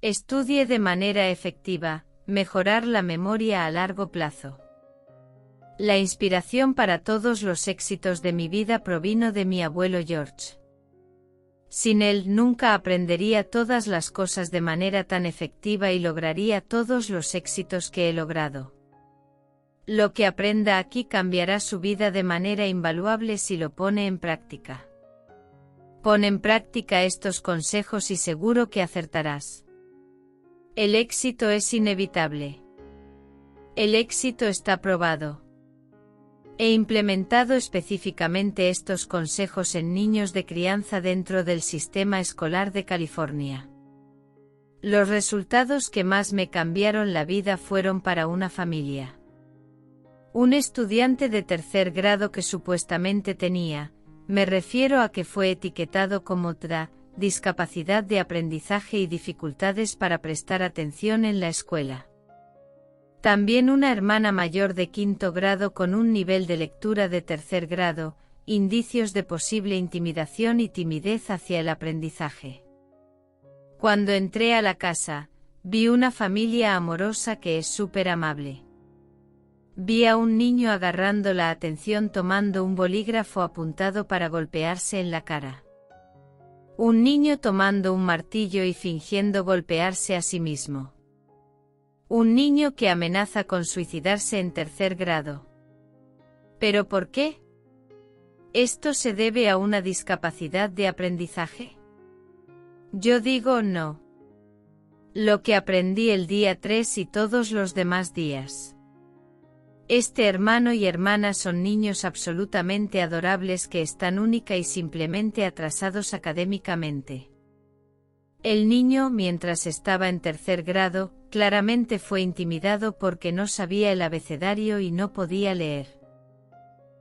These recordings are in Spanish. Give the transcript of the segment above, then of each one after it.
Estudie de manera efectiva, mejorar la memoria a largo plazo. La inspiración para todos los éxitos de mi vida provino de mi abuelo George. Sin él nunca aprendería todas las cosas de manera tan efectiva y lograría todos los éxitos que he logrado. Lo que aprenda aquí cambiará su vida de manera invaluable si lo pone en práctica. Pon en práctica estos consejos y seguro que acertarás. El éxito es inevitable. El éxito está probado. He implementado específicamente estos consejos en niños de crianza dentro del sistema escolar de California. Los resultados que más me cambiaron la vida fueron para una familia. Un estudiante de tercer grado que supuestamente tenía, me refiero a que fue etiquetado como TDA, discapacidad de aprendizaje y dificultades para prestar atención en la escuela. También una hermana mayor de quinto grado con un nivel de lectura de tercer grado, indicios de posible intimidación y timidez hacia el aprendizaje. Cuando entré a la casa, vi una familia amorosa que es súper amable. Vi a un niño agarrando la atención tomando un bolígrafo apuntado para golpearse en la cara. Un niño tomando un martillo y fingiendo golpearse a sí mismo. Un niño que amenaza con suicidarse en tercer grado. ¿Pero por qué? ¿Esto se debe a una discapacidad de aprendizaje? Yo digo no. Lo que aprendí el día 3 y todos los demás días. Este hermano y hermana son niños absolutamente adorables que están única y simplemente atrasados académicamente. El niño, mientras estaba en tercer grado, claramente fue intimidado porque no sabía el abecedario y no podía leer.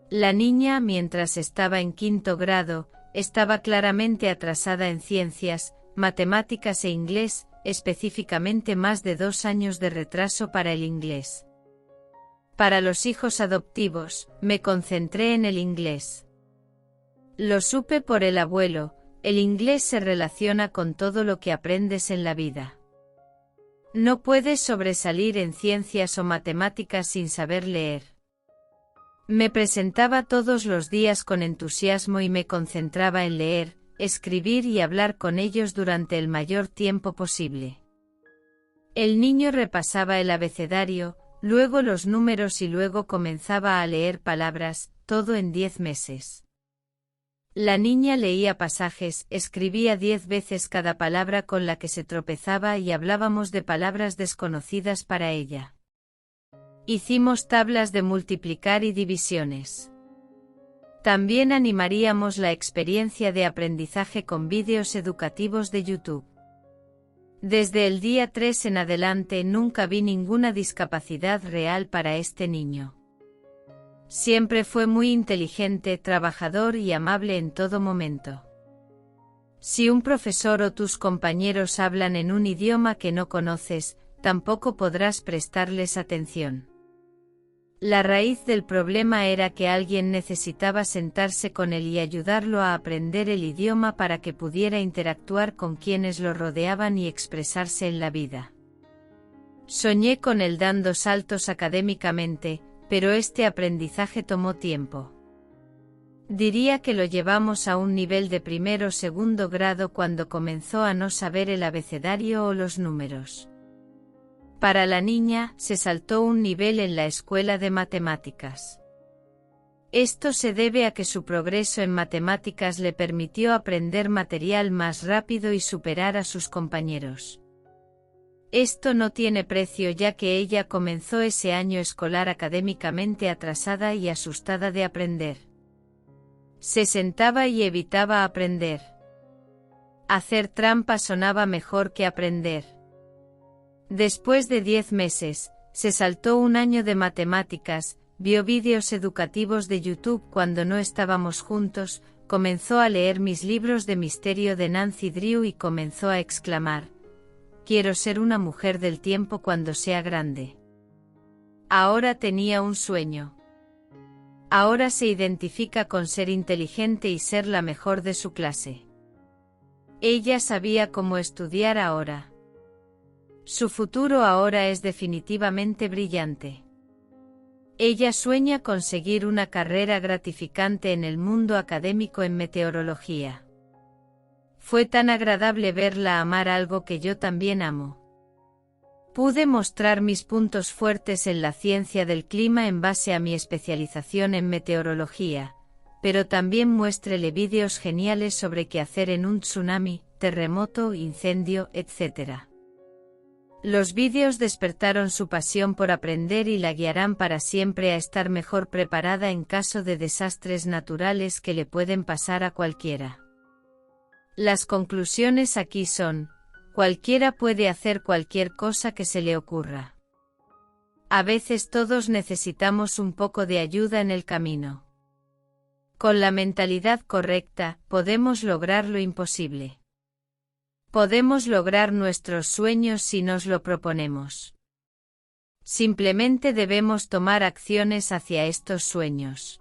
La niña, mientras estaba en quinto grado, estaba claramente atrasada en ciencias, matemáticas e inglés, específicamente más de 2 años de retraso para el inglés. Para los hijos adoptivos, me concentré en el inglés. Lo supe por el abuelo. El inglés se relaciona con todo lo que aprendes en la vida. No puedes sobresalir en ciencias o matemáticas sin saber leer. Me presentaba todos los días con entusiasmo y me concentraba en leer, escribir y hablar con ellos durante el mayor tiempo posible. El niño repasaba el abecedario, luego los números y luego comenzaba a leer palabras, todo en 10 meses. La niña leía pasajes, escribía 10 veces cada palabra con la que se tropezaba y hablábamos de palabras desconocidas para ella. Hicimos tablas de multiplicar y divisiones. También animaríamos la experiencia de aprendizaje con vídeos educativos de YouTube. Desde el día 3 en adelante nunca vi ninguna discapacidad real para este niño. Siempre fue muy inteligente, trabajador y amable en todo momento. Si un profesor o tus compañeros hablan en un idioma que no conoces, tampoco podrás prestarles atención. La raíz del problema era que alguien necesitaba sentarse con él y ayudarlo a aprender el idioma para que pudiera interactuar con quienes lo rodeaban y expresarse en la vida. Soñé con él dando saltos académicamente, pero este aprendizaje tomó tiempo. Diría que lo llevamos a un nivel de primero o segundo grado cuando comenzó a no saber el abecedario o los números. Para la niña, se saltó un nivel en la escuela de matemáticas. Esto se debe a que su progreso en matemáticas le permitió aprender material más rápido y superar a sus compañeros. Esto no tiene precio ya que ella comenzó ese año escolar académicamente atrasada y asustada de aprender. Se sentaba y evitaba aprender. Hacer trampa sonaba mejor que aprender. Después de 10 meses, se saltó un año de matemáticas, vio vídeos educativos de YouTube cuando no estábamos juntos, comenzó a leer mis libros de misterio de Nancy Drew y comenzó a exclamar: «Quiero ser una mujer del tiempo cuando sea grande». Ahora tenía un sueño. Ahora se identifica con ser inteligente y ser la mejor de su clase. Ella sabía cómo estudiar ahora. Su futuro ahora es definitivamente brillante. Ella sueña con seguir una carrera gratificante en el mundo académico en meteorología. Fue tan agradable verla amar algo que yo también amo. Pude mostrar mis puntos fuertes en la ciencia del clima en base a mi especialización en meteorología, pero también muéstrele vídeos geniales sobre qué hacer en un tsunami, terremoto, incendio, etc. Los vídeos despertaron su pasión por aprender y la guiarán para siempre a estar mejor preparada en caso de desastres naturales que le pueden pasar a cualquiera. Las conclusiones aquí son: cualquiera puede hacer cualquier cosa que se le ocurra. A veces todos necesitamos un poco de ayuda en el camino. Con la mentalidad correcta, podemos lograr lo imposible. Podemos lograr nuestros sueños si nos lo proponemos. Simplemente debemos tomar acciones hacia estos sueños.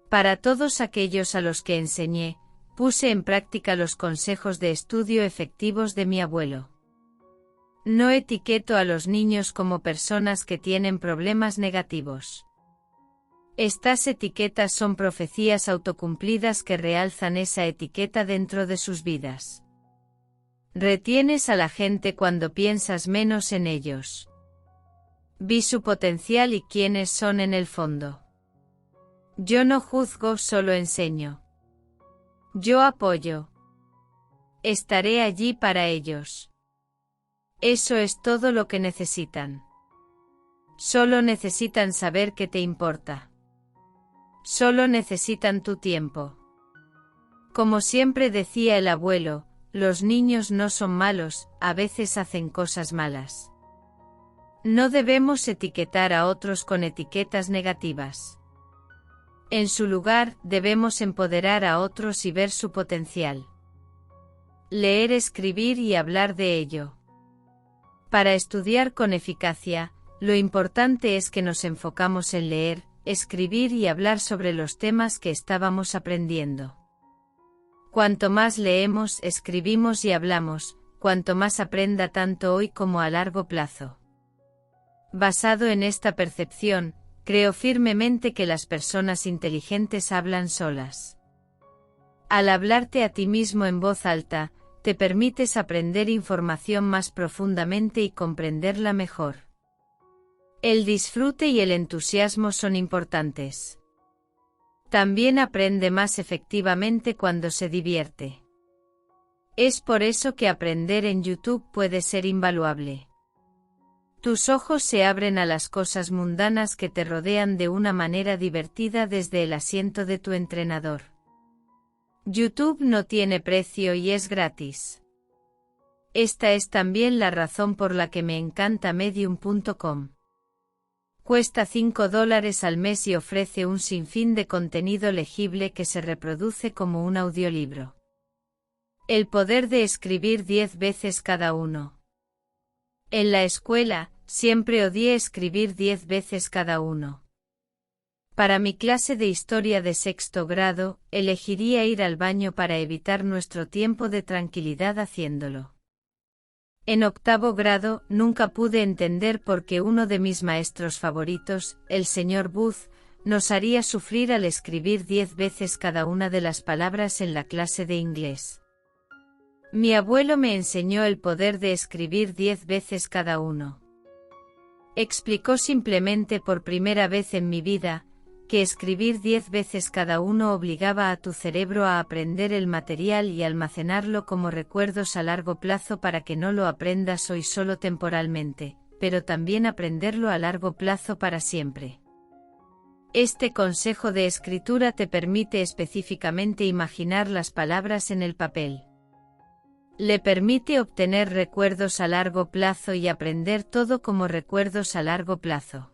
Para todos aquellos a los que enseñé, puse en práctica los consejos de estudio efectivos de mi abuelo. No etiqueto a los niños como personas que tienen problemas negativos. Estas etiquetas son profecías autocumplidas que realzan esa etiqueta dentro de sus vidas. Retienes a la gente cuando piensas menos en ellos. Vi su potencial y quiénes son en el fondo. Yo no juzgo, solo enseño. Yo apoyo. Estaré allí para ellos. Eso es todo lo que necesitan. Solo necesitan saber que te importa. Solo necesitan tu tiempo. Como siempre decía el abuelo, los niños no son malos, a veces hacen cosas malas. No debemos etiquetar a otros con etiquetas negativas. En su lugar, debemos empoderar a otros y ver su potencial. Leer, escribir y hablar de ello. Para estudiar con eficacia, lo importante es que nos enfocamos en leer, escribir y hablar sobre los temas que estábamos aprendiendo. Cuanto más leemos, escribimos y hablamos, cuanto más aprenda tanto hoy como a largo plazo. Basado en esta percepción, creo firmemente que las personas inteligentes hablan solas. Al hablarte a ti mismo en voz alta, te permites aprender información más profundamente y comprenderla mejor. El disfrute y el entusiasmo son importantes. También aprende más efectivamente cuando se divierte. Es por eso que aprender en YouTube puede ser invaluable. Tus ojos se abren a las cosas mundanas que te rodean de una manera divertida desde el asiento de tu entrenador. YouTube no tiene precio y es gratis. Esta es también la razón por la que me encanta Medium.com. Cuesta $5 al mes y ofrece un sinfín de contenido legible que se reproduce como un audiolibro. El poder de escribir 10 veces cada uno. En la escuela, siempre odié escribir 10 veces cada uno. Para mi clase de historia de 6º grado, elegiría ir al baño para evitar nuestro tiempo de tranquilidad haciéndolo. En 8º grado, nunca pude entender por qué uno de mis maestros favoritos, el señor Booth, nos haría sufrir al escribir 10 veces cada una de las palabras en la clase de inglés. Mi abuelo me enseñó el poder de escribir 10 veces cada uno. Explicó simplemente por primera vez en mi vida, que escribir 10 veces cada uno obligaba a tu cerebro a aprender el material y almacenarlo como recuerdos a largo plazo para que no lo aprendas hoy solo temporalmente, pero también aprenderlo a largo plazo para siempre. Este consejo de escritura te permite específicamente imaginar las palabras en el papel. Le permite obtener recuerdos a largo plazo y aprender todo como recuerdos a largo plazo.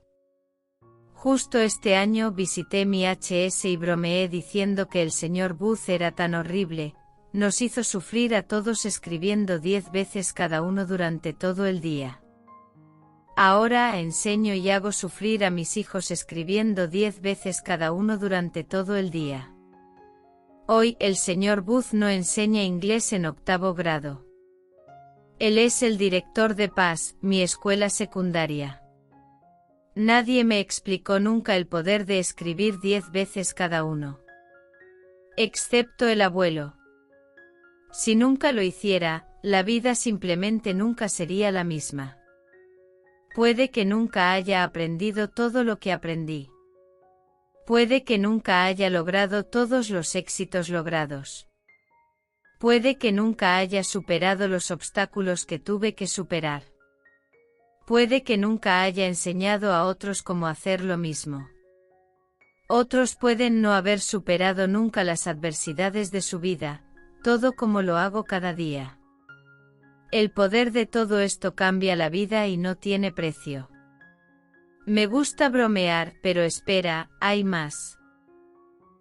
Justo este año visité mi HS y bromeé diciendo que el señor Booth era tan horrible, nos hizo sufrir a todos escribiendo 10 veces cada uno durante todo el día. Ahora enseño y hago sufrir a mis hijos escribiendo 10 veces cada uno durante todo el día. Hoy el señor Booth no enseña inglés en 8º grado. Él es el director de Paz, mi escuela secundaria. Nadie me explicó nunca el poder de escribir 10 veces cada uno. Excepto el abuelo. Si nunca lo hiciera, la vida simplemente nunca sería la misma. Puede que nunca haya aprendido todo lo que aprendí. Puede que nunca haya logrado todos los éxitos logrados. Puede que nunca haya superado los obstáculos que tuve que superar. Puede que nunca haya enseñado a otros cómo hacer lo mismo. Otros pueden no haber superado nunca las adversidades de su vida, todo como lo hago cada día. El poder de todo esto cambia la vida y no tiene precio. Me gusta bromear, pero espera, hay más.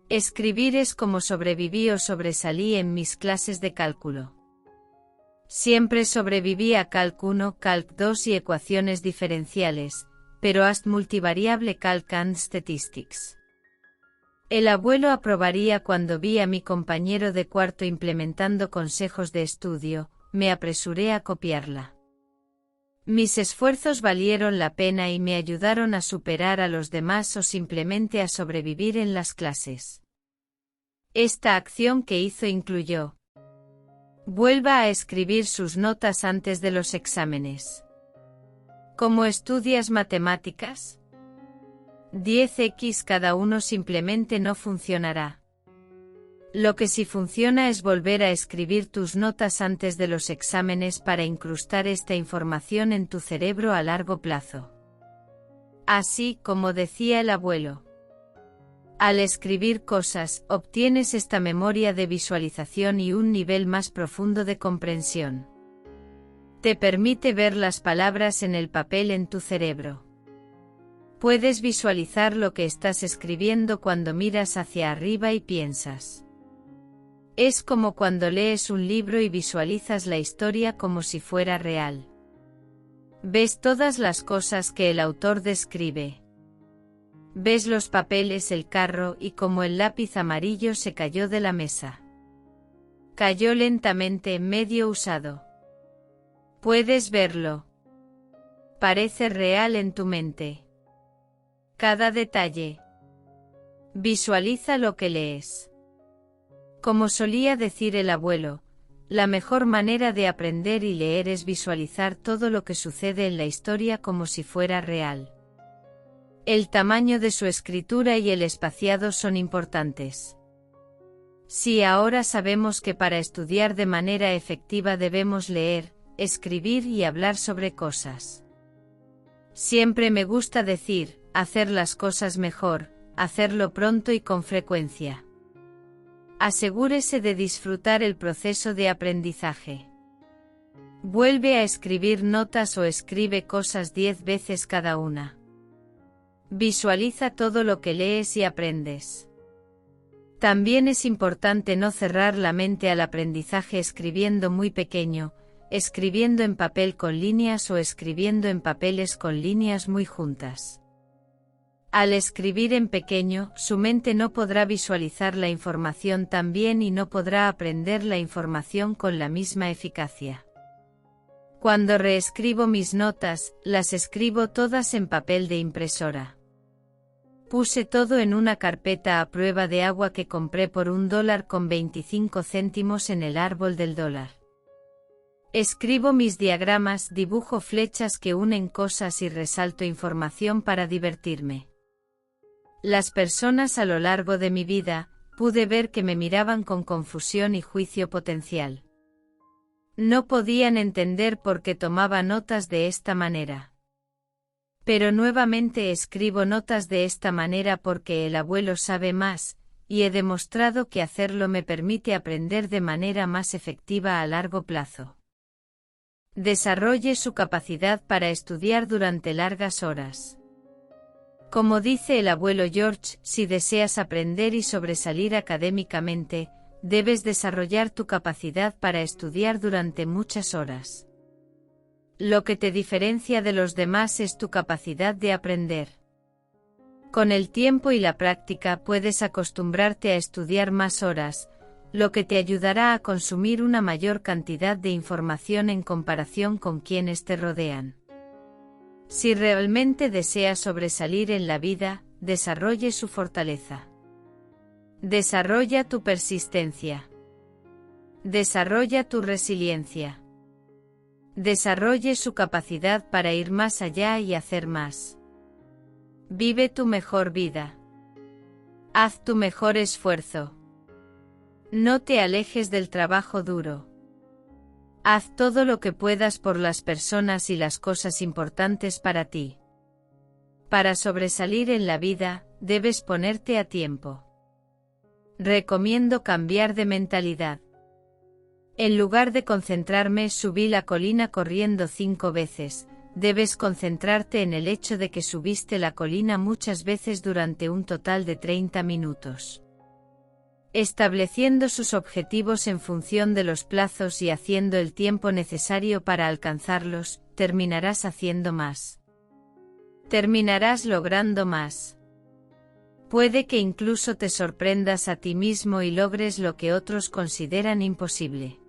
Escribir es como sobreviví o sobresalí en mis clases de cálculo. Siempre sobreviví a Calc 1, Calc 2 y ecuaciones diferenciales, pero hasta multivariable Calc and Statistics. El abuelo aprobaría cuando vi a mi compañero de cuarto implementando consejos de estudio, me apresuré a copiarla. Mis esfuerzos valieron la pena y me ayudaron a superar a los demás o simplemente a sobrevivir en las clases. Esta acción que hizo incluyó: vuelva a escribir sus notas antes de los exámenes. ¿Cómo estudias matemáticas? 10x cada uno simplemente no funcionará. Lo que sí funciona es volver a escribir tus notas antes de los exámenes para incrustar esta información en tu cerebro a largo plazo. Así como decía el abuelo. Al escribir cosas, obtienes esta memoria de visualización y un nivel más profundo de comprensión. Te permite ver las palabras en el papel en tu cerebro. Puedes visualizar lo que estás escribiendo cuando miras hacia arriba y piensas. Es como cuando lees un libro y visualizas la historia como si fuera real. Ves todas las cosas que el autor describe. Ves los papeles, el carro y cómo el lápiz amarillo se cayó de la mesa. Cayó lentamente, medio usado. Puedes verlo. Parece real en tu mente. Cada detalle. Visualiza lo que lees. Como solía decir el abuelo, la mejor manera de aprender y leer es visualizar todo lo que sucede en la historia como si fuera real. El tamaño de su escritura y el espaciado son importantes. Sí, ahora sabemos que para estudiar de manera efectiva debemos leer, escribir y hablar sobre cosas. Siempre me gusta decir, hacer las cosas mejor, hacerlo pronto y con frecuencia. Asegúrese de disfrutar el proceso de aprendizaje. Vuelve a escribir notas o escribe cosas 10 veces cada una. Visualiza todo lo que lees y aprendes. También es importante no cerrar la mente al aprendizaje escribiendo muy pequeño, escribiendo en papel con líneas o escribiendo en papeles con líneas muy juntas. Al escribir en pequeño, su mente no podrá visualizar la información tan bien y no podrá aprender la información con la misma eficacia. Cuando reescribo mis notas, las escribo todas en papel de impresora. Puse todo en una carpeta a prueba de agua que compré por $1.25 en el árbol del dólar. Escribo mis diagramas, dibujo flechas que unen cosas y resalto información para divertirme. Las personas a lo largo de mi vida, pude ver que me miraban con confusión y juicio potencial. No podían entender por qué tomaba notas de esta manera. Pero nuevamente escribo notas de esta manera porque el abuelo sabe más, y he demostrado que hacerlo me permite aprender de manera más efectiva a largo plazo. Desarrolle su capacidad para estudiar durante largas horas. Como dice el abuelo George, si deseas aprender y sobresalir académicamente, debes desarrollar tu capacidad para estudiar durante muchas horas. Lo que te diferencia de los demás es tu capacidad de aprender. Con el tiempo y la práctica puedes acostumbrarte a estudiar más horas, lo que te ayudará a consumir una mayor cantidad de información en comparación con quienes te rodean. Si realmente deseas sobresalir en la vida, desarrolle su fortaleza. Desarrolla tu persistencia. Desarrolla tu resiliencia. Desarrolle su capacidad para ir más allá y hacer más. Vive tu mejor vida. Haz tu mejor esfuerzo. No te alejes del trabajo duro. Haz todo lo que puedas por las personas y las cosas importantes para ti. Para sobresalir en la vida, debes ponerte a tiempo. Recomiendo cambiar de mentalidad. En lugar de concentrarme, subí la colina corriendo 5 veces, debes concentrarte en el hecho de que subiste la colina muchas veces durante un total de 30 minutos. Estableciendo sus objetivos en función de los plazos y haciendo el tiempo necesario para alcanzarlos, terminarás haciendo más. Terminarás logrando más. Puede que incluso te sorprendas a ti mismo y logres lo que otros consideran imposible.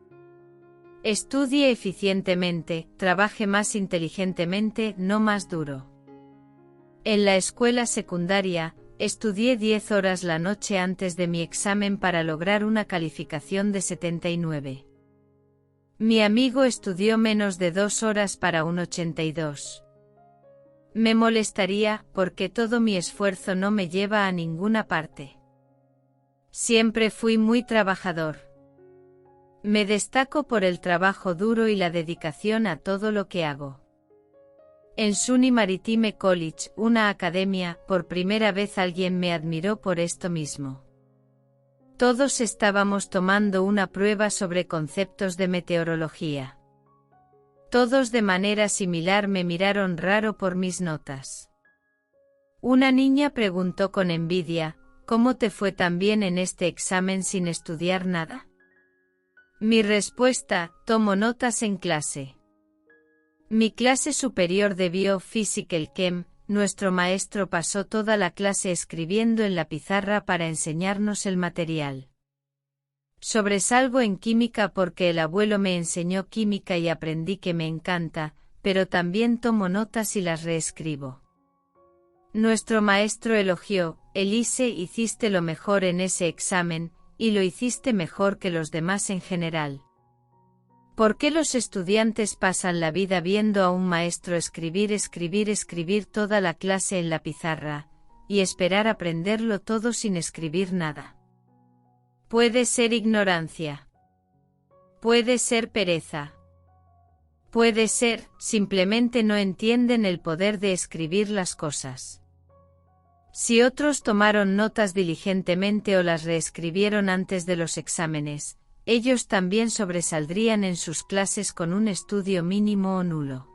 Estudie eficientemente, trabaje más inteligentemente, no más duro. En la escuela secundaria, estudié 10 horas la noche antes de mi examen para lograr una calificación de 79. Mi amigo estudió menos de 2 horas para un 82. Me molestaría, porque todo mi esfuerzo no me lleva a ninguna parte. Siempre fui muy trabajador. Me destaco por el trabajo duro y la dedicación a todo lo que hago. En SUNY Maritime College, una academia, por primera vez alguien me admiró por esto mismo. Todos estábamos tomando una prueba sobre conceptos de meteorología. Todos de manera similar me miraron raro por mis notas. Una niña preguntó con envidia, ¿cómo te fue tan bien en este examen sin estudiar nada? Mi respuesta, tomo notas en clase. Mi clase superior de Biophysical Chem, nuestro maestro pasó toda la clase escribiendo en la pizarra para enseñarnos el material. Sobresalgo en química porque el abuelo me enseñó química y aprendí que me encanta, pero también tomo notas y las reescribo. Nuestro maestro elogió, Elise, hiciste lo mejor en ese examen, y lo hiciste mejor que los demás en general. ¿Por qué los estudiantes pasan la vida viendo a un maestro escribir toda la clase en la pizarra, y esperar aprenderlo todo sin escribir nada? Puede ser ignorancia. Puede ser pereza. Puede ser, simplemente no entienden el poder de escribir las cosas. Si otros tomaron notas diligentemente o las reescribieron antes de los exámenes, ellos también sobresaldrían en sus clases con un estudio mínimo o nulo.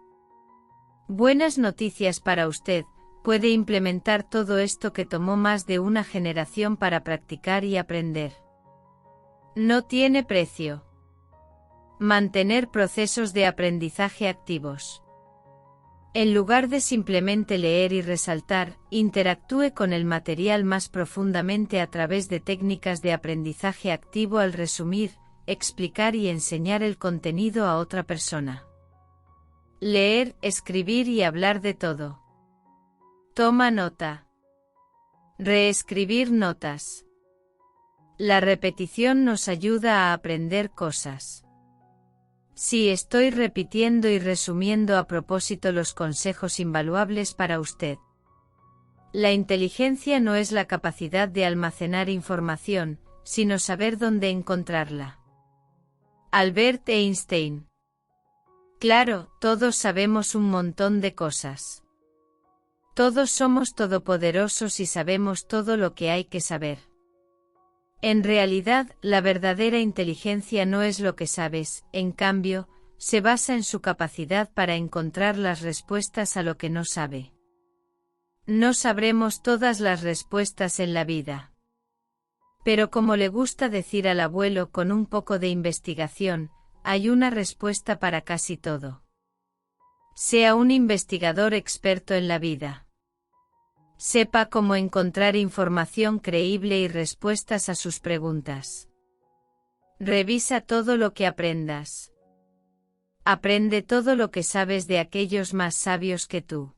Buenas noticias para usted, puede implementar todo esto que tomó más de una generación para practicar y aprender. No tiene precio. Mantener procesos de aprendizaje activos. En lugar de simplemente leer y resaltar, interactúe con el material más profundamente a través de técnicas de aprendizaje activo al resumir, explicar y enseñar el contenido a otra persona. Leer, escribir y hablar de todo. Toma nota. Reescribir notas. La repetición nos ayuda a aprender cosas. Sí, estoy repitiendo y resumiendo a propósito los consejos invaluables para usted. La inteligencia no es la capacidad de almacenar información, sino saber dónde encontrarla. Albert Einstein. Claro, todos sabemos un montón de cosas. Todos somos todopoderosos y sabemos todo lo que hay que saber. En realidad, la verdadera inteligencia no es lo que sabes, en cambio, se basa en su capacidad para encontrar las respuestas a lo que no sabe. No sabremos todas las respuestas en la vida. Pero como le gusta decir al abuelo, con un poco de investigación, hay una respuesta para casi todo. Sea un investigador experto en la vida. Sepa cómo encontrar información creíble y respuestas a sus preguntas. Revisa todo lo que aprendas. Aprende todo lo que sabes de aquellos más sabios que tú.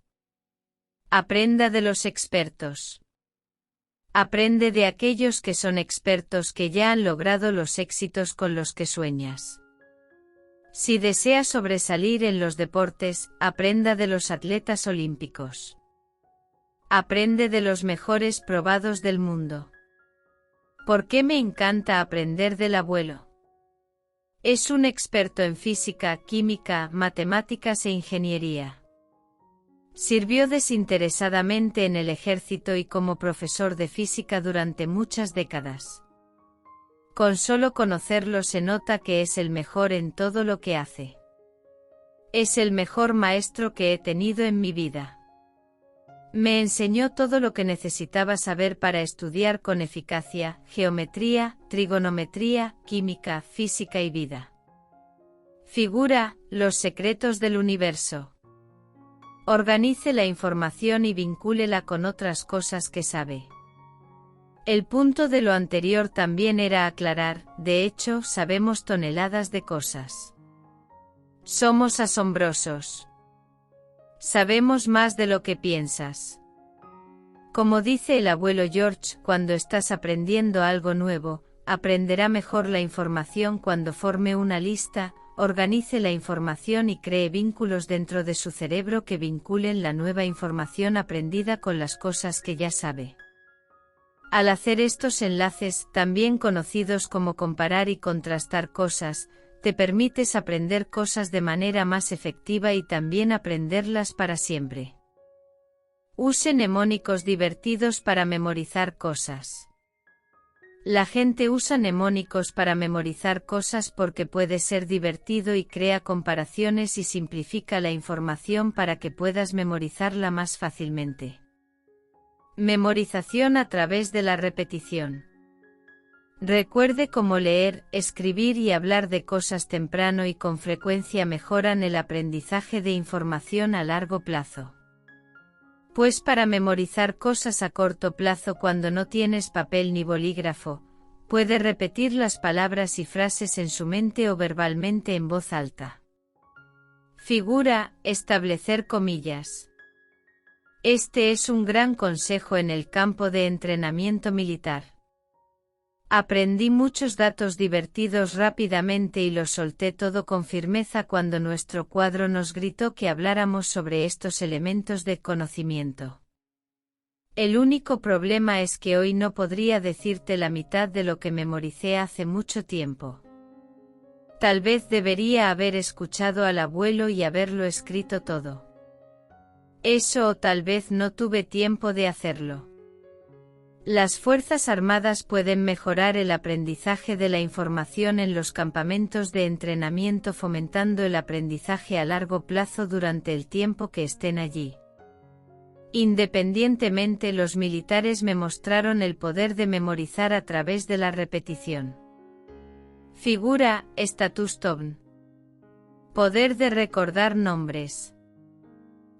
Aprenda de los expertos. Aprende de aquellos que son expertos que ya han logrado los éxitos con los que sueñas. Si deseas sobresalir en los deportes, aprenda de los atletas olímpicos. Aprende de los mejores probados del mundo. ¿Por qué me encanta aprender del abuelo? Es un experto en física, química, matemáticas e ingeniería. Sirvió desinteresadamente en el ejército y como profesor de física durante muchas décadas. Con solo conocerlo se nota que es el mejor en todo lo que hace. Es el mejor maestro que he tenido en mi vida. Me enseñó todo lo que necesitaba saber para estudiar con eficacia, geometría, trigonometría, química, física y vida. Figura, los secretos del universo. Organice la información y vincúlela con otras cosas que sabe. El punto de lo anterior también era aclarar, de hecho, sabemos toneladas de cosas. Somos asombrosos. Sabemos más de lo que piensas. Como dice el abuelo George, cuando estás aprendiendo algo nuevo, aprenderá mejor la información cuando forme una lista, organice la información y cree vínculos dentro de su cerebro que vinculen la nueva información aprendida con las cosas que ya sabe. Al hacer estos enlaces, también conocidos como comparar y contrastar cosas, te permites aprender cosas de manera más efectiva y también aprenderlas para siempre. Use mnemónicos divertidos para memorizar cosas. La gente usa mnemónicos para memorizar cosas porque puede ser divertido y crea comparaciones y simplifica la información para que puedas memorizarla más fácilmente. Memorización a través de la repetición. Recuerde cómo leer, escribir y hablar de cosas temprano y con frecuencia mejoran el aprendizaje de información a largo plazo. Pues para memorizar cosas a corto plazo cuando no tienes papel ni bolígrafo, puede repetir las palabras y frases en su mente o verbalmente en voz alta. Figura, establecer comillas. Este es un gran consejo en el campo de entrenamiento militar. Aprendí muchos datos divertidos rápidamente y los solté todo con firmeza cuando nuestro cuadro nos gritó que habláramos sobre estos elementos de conocimiento. El único problema es que hoy no podría decirte la mitad de lo que memoricé hace mucho tiempo. Tal vez debería haber escuchado al abuelo y haberlo escrito todo. Eso o tal vez no tuve tiempo de hacerlo. Las Fuerzas Armadas pueden mejorar el aprendizaje de la información en los campamentos de entrenamiento fomentando el aprendizaje a largo plazo durante el tiempo que estén allí. Independientemente, los militares me mostraron el poder de memorizar a través de la repetición. Figura, status tone. Poder de recordar nombres.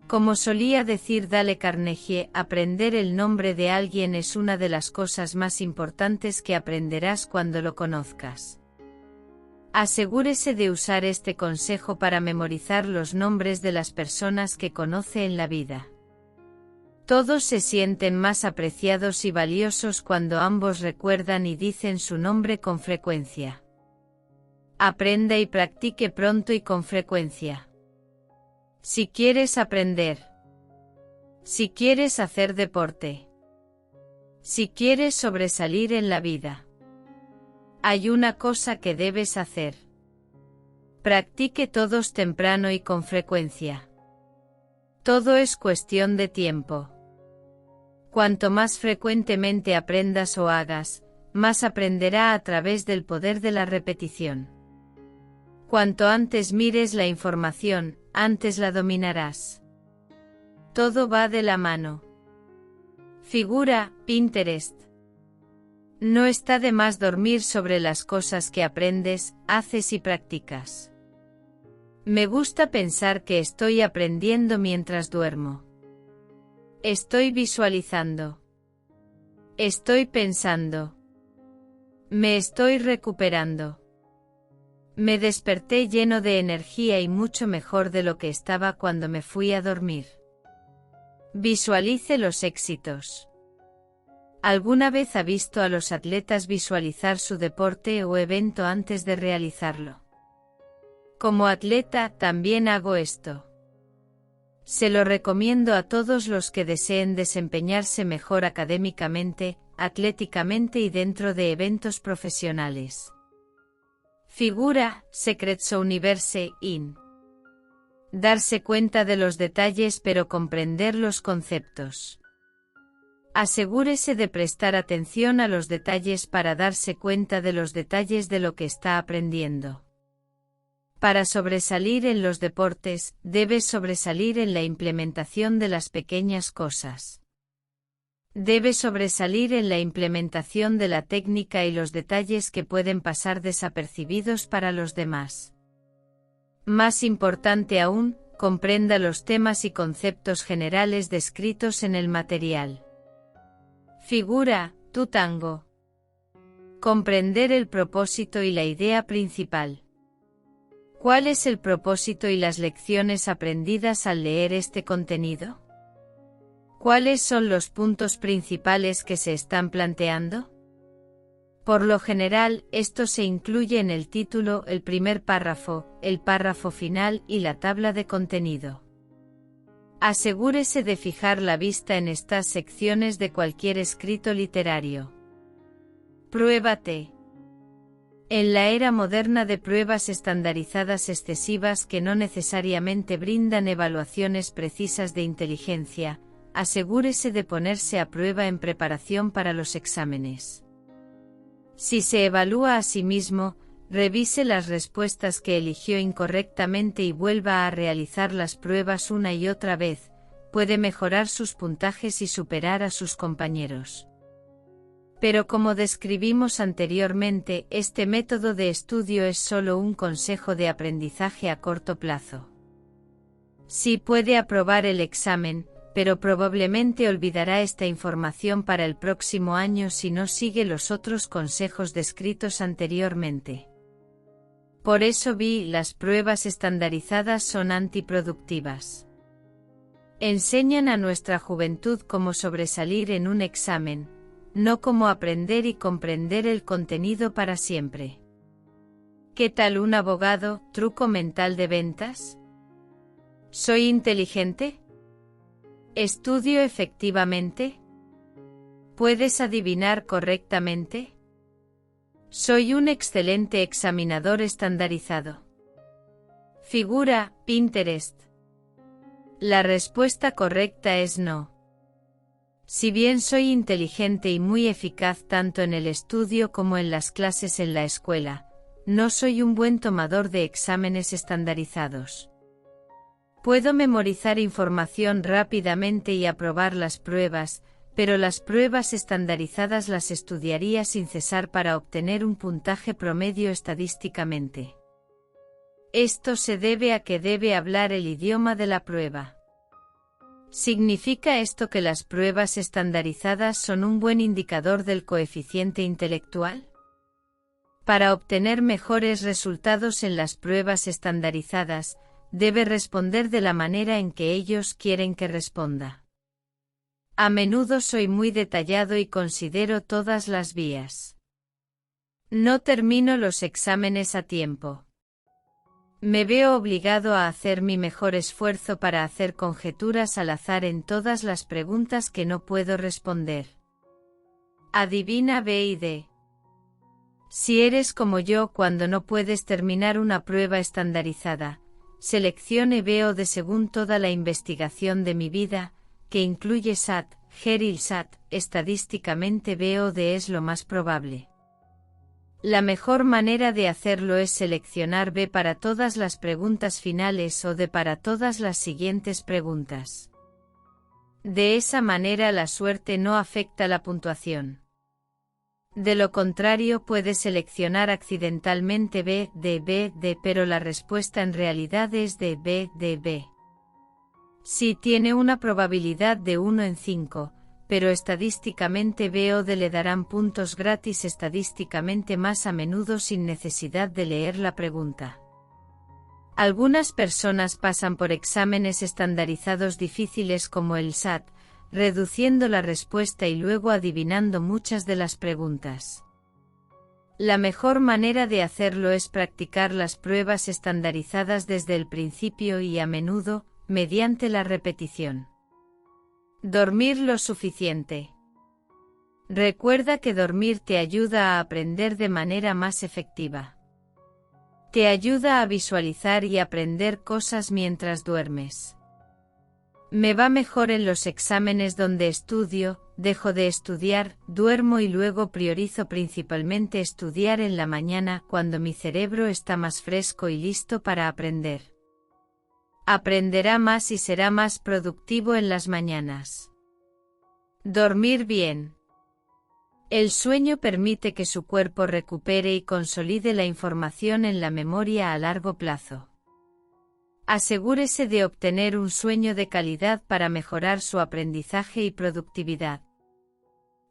Como solía decir Dale Carnegie, aprender el nombre de alguien es una de las cosas más importantes que aprenderás cuando lo conozcas. Asegúrese de usar este consejo para memorizar los nombres de las personas que conoce en la vida. Todos se sienten más apreciados y valiosos cuando ambos recuerdan y dicen su nombre con frecuencia. Aprenda y practique pronto y con frecuencia. Si quieres aprender. Si quieres hacer deporte. Si quieres sobresalir en la vida. Hay una cosa que debes hacer. Practique todos temprano y con frecuencia. Todo es cuestión de tiempo. Cuanto más frecuentemente aprendas o hagas, más aprenderá a través del poder de la repetición. Cuanto antes mires la información, antes la dominarás. Todo va de la mano. Figura, Pinterest. No está de más dormir sobre las cosas que aprendes, haces y practicas. Me gusta pensar que estoy aprendiendo mientras duermo. Estoy visualizando. Estoy pensando. Me estoy recuperando. Me desperté lleno de energía y mucho mejor de lo que estaba cuando me fui a dormir. Visualice los éxitos. ¿Alguna vez ha visto a los atletas visualizar su deporte o evento antes de realizarlo? Como atleta, también hago esto. Se lo recomiendo a todos los que deseen desempeñarse mejor académicamente, atléticamente y dentro de eventos profesionales. Figura, Secrets Universe, in. Darse cuenta de los detalles pero comprender los conceptos. Asegúrese de prestar atención a los detalles para darse cuenta de los detalles de lo que está aprendiendo. Para sobresalir en los deportes, debes sobresalir en la implementación de las pequeñas cosas. Debe sobresalir en la implementación de la técnica y los detalles que pueden pasar desapercibidos para los demás. Más importante aún, comprenda los temas y conceptos generales descritos en el material. Figura, tu tango. Comprender el propósito y la idea principal. ¿Cuál es el propósito y las lecciones aprendidas al leer este contenido? ¿Cuáles son los puntos principales que se están planteando? Por lo general, esto se incluye en el título, el primer párrafo, el párrafo final y la tabla de contenido. Asegúrese de fijar la vista en estas secciones de cualquier escrito literario. Pruébate. En la era moderna de pruebas estandarizadas excesivas que no necesariamente brindan evaluaciones precisas de inteligencia, asegúrese de ponerse a prueba en preparación para los exámenes. Si se evalúa a sí mismo, revise las respuestas que eligió incorrectamente y vuelva a realizar las pruebas una y otra vez, puede mejorar sus puntajes y superar a sus compañeros. Pero como describimos anteriormente, este método de estudio es solo un consejo de aprendizaje a corto plazo. Sí puede aprobar el examen, pero probablemente olvidará esta información para el próximo año si no sigue los otros consejos descritos anteriormente. Por eso las pruebas estandarizadas son antiproductivas. Enseñan a nuestra juventud cómo sobresalir en un examen, no cómo aprender y comprender el contenido para siempre. ¿Qué tal un abogado, truco mental de ventas? ¿Soy inteligente? ¿Estudio efectivamente? ¿Puedes adivinar correctamente? Soy un excelente examinador estandarizado. Figura, Pinterest. La respuesta correcta es no. Si bien soy inteligente y muy eficaz tanto en el estudio como en las clases en la escuela, no soy un buen tomador de exámenes estandarizados. Puedo memorizar información rápidamente y aprobar las pruebas, pero las pruebas estandarizadas las estudiaría sin cesar para obtener un puntaje promedio estadísticamente. Esto se debe a que debe hablar el idioma de la prueba. ¿Significa esto que las pruebas estandarizadas son un buen indicador del coeficiente intelectual? Para obtener mejores resultados en las pruebas estandarizadas, debe responder de la manera en que ellos quieren que responda. A menudo soy muy detallado y considero todas las vías. No termino los exámenes a tiempo. Me veo obligado a hacer mi mejor esfuerzo para hacer conjeturas al azar en todas las preguntas que no puedo responder. Adivina B y D. Si eres como yo cuando no puedes terminar una prueba estandarizada, seleccione B o D según toda la investigación de mi vida, que incluye SAT, GER y SAT, estadísticamente B o D es lo más probable. La mejor manera de hacerlo es seleccionar B para todas las preguntas finales o D para todas las siguientes preguntas. De esa manera la suerte no afecta la puntuación. De lo contrario puede seleccionar accidentalmente B, D, pero la respuesta en realidad es de B, D, B. Si tiene una probabilidad de 1 en 5, pero estadísticamente BOD le darán puntos gratis estadísticamente más a menudo sin necesidad de leer la pregunta. Algunas personas pasan por exámenes estandarizados difíciles como el SAT, reduciendo la respuesta y luego adivinando muchas de las preguntas. La mejor manera de hacerlo es practicar las pruebas estandarizadas desde el principio y a menudo, mediante la repetición. Dormir lo suficiente. Recuerda que dormir te ayuda a aprender de manera más efectiva. Te ayuda a visualizar y aprender cosas mientras duermes. Me va mejor en los exámenes donde estudio, dejo de estudiar, duermo y luego priorizo principalmente estudiar en la mañana cuando mi cerebro está más fresco y listo para aprender. Aprenderá más y será más productivo en las mañanas. Dormir bien. El sueño permite que su cuerpo recupere y consolide la información en la memoria a largo plazo. Asegúrese de obtener un sueño de calidad para mejorar su aprendizaje y productividad.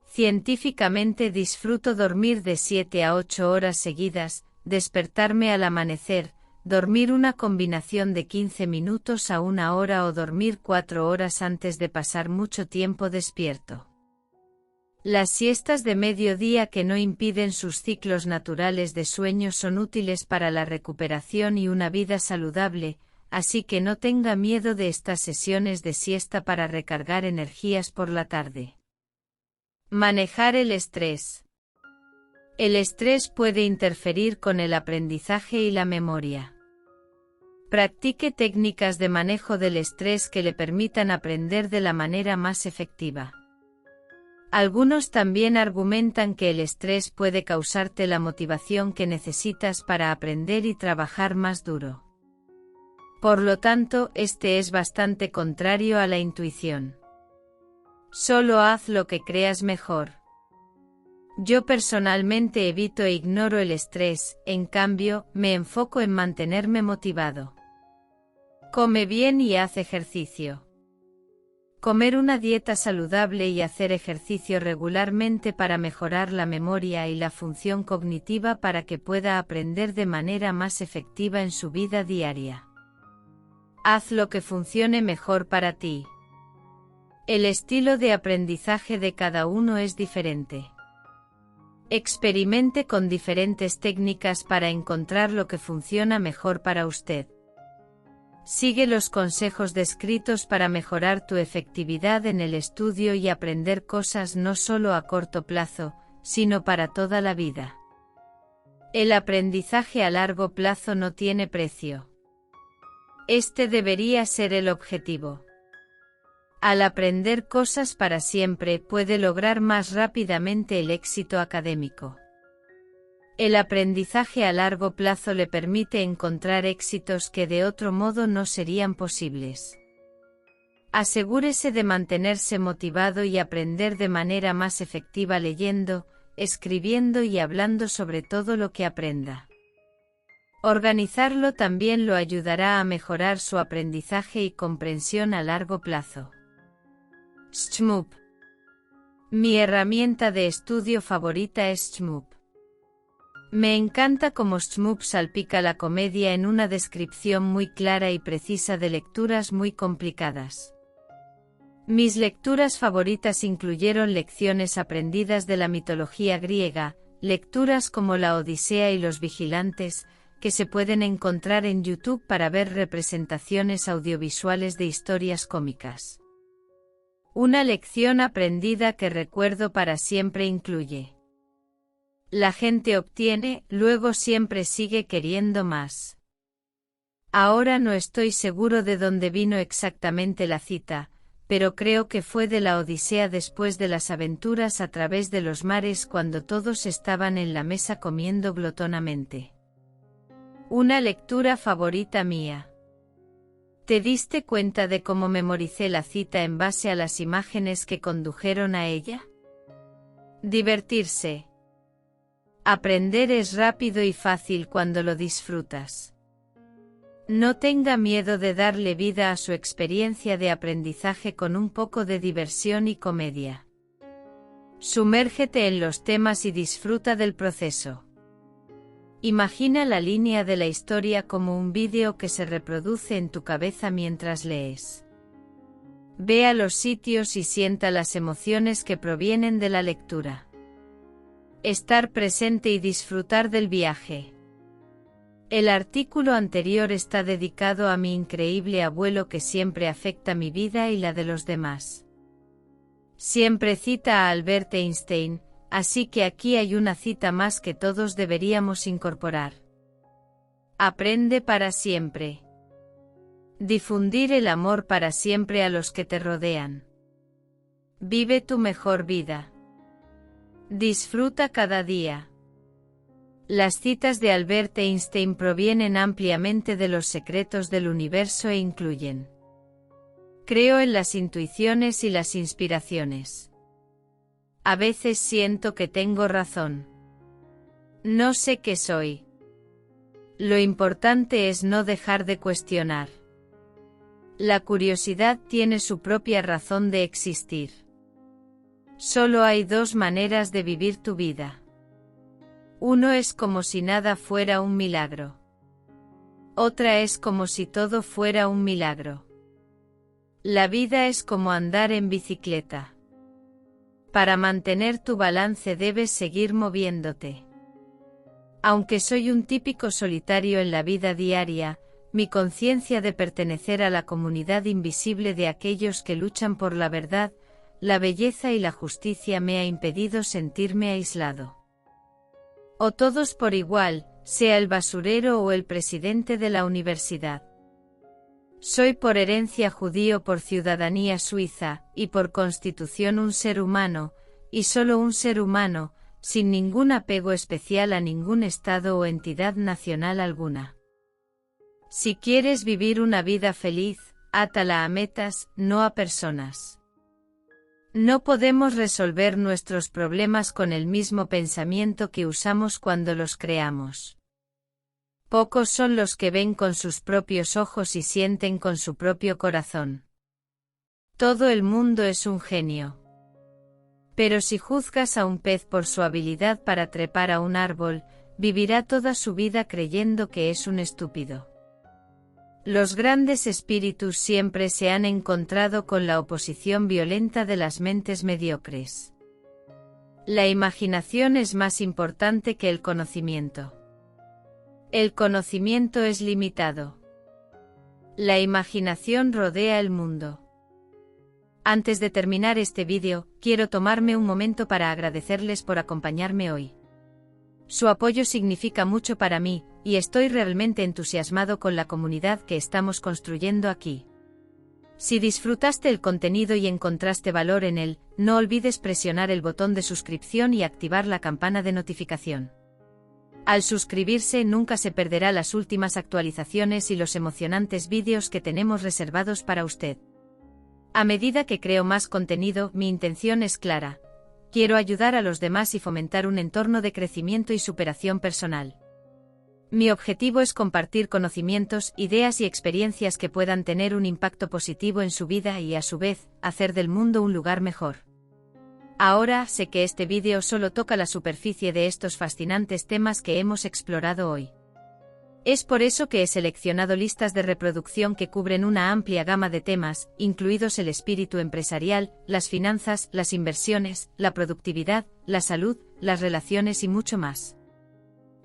Científicamente disfruto dormir de 7 a 8 horas seguidas, despertarme al amanecer, dormir una combinación de 15 minutos a 1 hora o dormir 4 horas antes de pasar mucho tiempo despierto. Las siestas de mediodía que no impiden sus ciclos naturales de sueño son útiles para la recuperación y una vida saludable, así que no tenga miedo de estas sesiones de siesta para recargar energías por la tarde. Manejar el estrés. El estrés puede interferir con el aprendizaje y la memoria. Practique técnicas de manejo del estrés que le permitan aprender de la manera más efectiva. Algunos también argumentan que el estrés puede causarte la motivación que necesitas para aprender y trabajar más duro. Por lo tanto, este es bastante contrario a la intuición. Solo haz lo que creas mejor. Yo personalmente evito e ignoro el estrés, en cambio, me enfoco en mantenerme motivado. Come bien y haz ejercicio. Comer una dieta saludable y hacer ejercicio regularmente para mejorar la memoria y la función cognitiva para que pueda aprender de manera más efectiva en su vida diaria. Haz lo que funcione mejor para ti. El estilo de aprendizaje de cada uno es diferente. Experimente con diferentes técnicas para encontrar lo que funciona mejor para usted. Sigue los consejos descritos para mejorar tu efectividad en el estudio y aprender cosas no solo a corto plazo, sino para toda la vida. El aprendizaje a largo plazo no tiene precio. Este debería ser el objetivo. Al aprender cosas para siempre puede lograr más rápidamente el éxito académico. El aprendizaje a largo plazo le permite encontrar éxitos que de otro modo no serían posibles. Asegúrese de mantenerse motivado y aprender de manera más efectiva leyendo, escribiendo y hablando sobre todo lo que aprenda. Organizarlo también lo ayudará a mejorar su aprendizaje y comprensión a largo plazo. Shmoop. Mi herramienta de estudio favorita es Shmoop. Me encanta cómo Shmoop salpica la comedia en una descripción muy clara y precisa de lecturas muy complicadas. Mis lecturas favoritas incluyeron lecciones aprendidas de la mitología griega, lecturas como La Odisea y Los Vigilantes, que se pueden encontrar en YouTube para ver representaciones audiovisuales de historias cómicas. Una lección aprendida que recuerdo para siempre incluye: la gente obtiene, luego siempre sigue queriendo más. Ahora no estoy seguro de dónde vino exactamente la cita, pero creo que fue de la Odisea después de las aventuras a través de los mares cuando todos estaban en la mesa comiendo glotonamente. Una lectura favorita mía. ¿Te diste cuenta de cómo memoricé la cita en base a las imágenes que condujeron a ella? Divertirse. Aprender es rápido y fácil cuando lo disfrutas. No tenga miedo de darle vida a su experiencia de aprendizaje con un poco de diversión y comedia. Sumérgete en los temas y disfruta del proceso. Imagina la línea de la historia como un vídeo que se reproduce en tu cabeza mientras lees. Ve a los sitios y sienta las emociones que provienen de la lectura. Estar presente y disfrutar del viaje. El artículo anterior está dedicado a mi increíble abuelo que siempre afecta mi vida y la de los demás. Siempre cita a Albert Einstein, así que aquí hay una cita más que todos deberíamos incorporar. Aprende para siempre. Difundir el amor para siempre a los que te rodean. Vive tu mejor vida. Disfruta cada día. Las citas de Albert Einstein provienen ampliamente de los secretos del universo e incluyen: creo en las intuiciones y las inspiraciones. A veces siento que tengo razón. No sé qué soy. Lo importante es no dejar de cuestionar. La curiosidad tiene su propia razón de existir. Solo hay dos maneras de vivir tu vida. Uno es como si nada fuera un milagro. Otra es como si todo fuera un milagro. La vida es como andar en bicicleta. Para mantener tu balance debes seguir moviéndote. Aunque soy un típico solitario en la vida diaria, mi conciencia de pertenecer a la comunidad invisible de aquellos que luchan por la verdad, la belleza y la justicia me ha impedido sentirme aislado. O todos por igual, sea el basurero o el presidente de la universidad. Soy por herencia judío, por ciudadanía suiza, y por constitución un ser humano, y solo un ser humano, sin ningún apego especial a ningún estado o entidad nacional alguna. Si quieres vivir una vida feliz, átala a metas, no a personas. No podemos resolver nuestros problemas con el mismo pensamiento que usamos cuando los creamos. Pocos son los que ven con sus propios ojos y sienten con su propio corazón. Todo el mundo es un genio. Pero si juzgas a un pez por su habilidad para trepar a un árbol, vivirá toda su vida creyendo que es un estúpido. Los grandes espíritus siempre se han encontrado con la oposición violenta de las mentes mediocres. La imaginación es más importante que el conocimiento. El conocimiento es limitado. La imaginación rodea el mundo. Antes de terminar este vídeo, quiero tomarme un momento para agradecerles por acompañarme hoy. Su apoyo significa mucho para mí, y estoy realmente entusiasmado con la comunidad que estamos construyendo aquí. Si disfrutaste el contenido y encontraste valor en él, no olvides presionar el botón de suscripción y activar la campana de notificación. Al suscribirse nunca se perderá las últimas actualizaciones y los emocionantes vídeos que tenemos reservados para usted. A medida que creo más contenido, mi intención es clara. Quiero ayudar a los demás y fomentar un entorno de crecimiento y superación personal. Mi objetivo es compartir conocimientos, ideas y experiencias que puedan tener un impacto positivo en su vida y, a su vez, hacer del mundo un lugar mejor. Ahora sé que este vídeo solo toca la superficie de estos fascinantes temas que hemos explorado hoy. Es por eso que he seleccionado listas de reproducción que cubren una amplia gama de temas, incluidos el espíritu empresarial, las finanzas, las inversiones, la productividad, la salud, las relaciones y mucho más.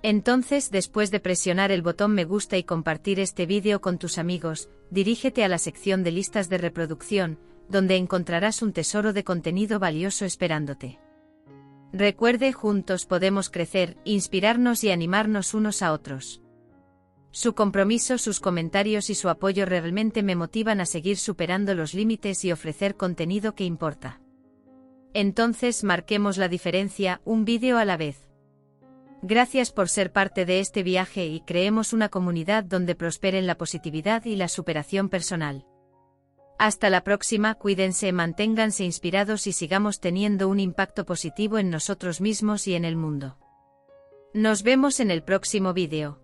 Entonces, después de presionar el botón me gusta y compartir este vídeo con tus amigos, dirígete a la sección de listas de reproducción, donde encontrarás un tesoro de contenido valioso esperándote. Recuerde, juntos podemos crecer, inspirarnos y animarnos unos a otros. Su compromiso, sus comentarios y su apoyo realmente me motivan a seguir superando los límites y ofrecer contenido que importa. Entonces marquemos la diferencia, un vídeo a la vez. Gracias por ser parte de este viaje y creemos una comunidad donde prosperen la positividad y la superación personal. Hasta la próxima, cuídense, manténganse inspirados y sigamos teniendo un impacto positivo en nosotros mismos y en el mundo. Nos vemos en el próximo vídeo.